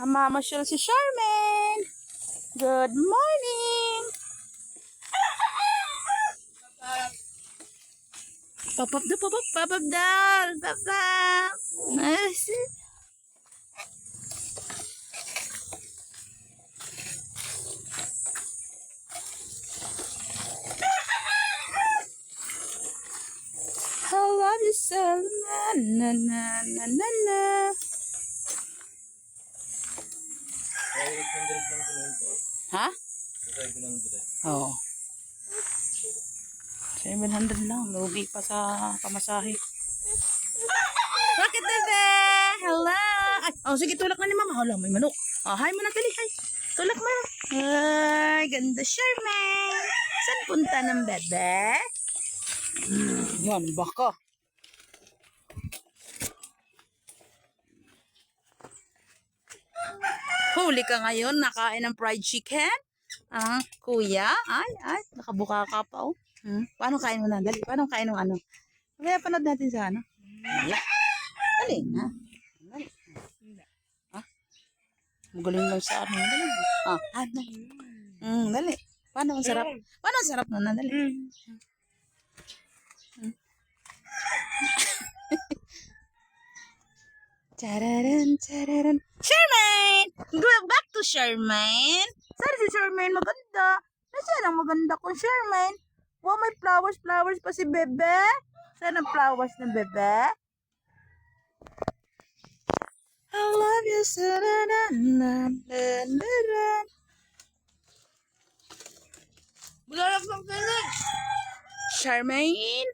Mamasyal si Charmaine. Good morning. Pop-up daw, pop-up, pop-up daw. Pop-up. I love you so. Na, na, na, na, na. Ha? Oo. 700 lang. Lugi pa sa pamasahe. Bakit bebe? Hello. Ay, oh, sige, tulak na ni mama. Hala, may manok. Oh, hi mo na, tali. Hi. Tulak mo. Ay, ganda, Charmaine. Saan punta ng bebe? Yan, baka. Huli ka ngayon, nakain ng fried chicken? Ah, kuya? Ay, nakabuka ka pa, oh. Paano kain mo na? Dali, paano kain ng ano? Kaya panood natin sa ano? Dali. Dali na. Dali. Ah? Magaling lang sa ano. Dali. Dali. Dali. Paano ang sarap? Paano ang sarap na? Dali. Tararan, tararan. Charmaine! Go back to Charmaine. Saan si Charmaine maganda? Nasaan ang maganda kong Charmaine? Wow, may flowers pa si bebe. Saan ang flowers ng bebe? I love you so. Bulalak ng kilig. Charmaine?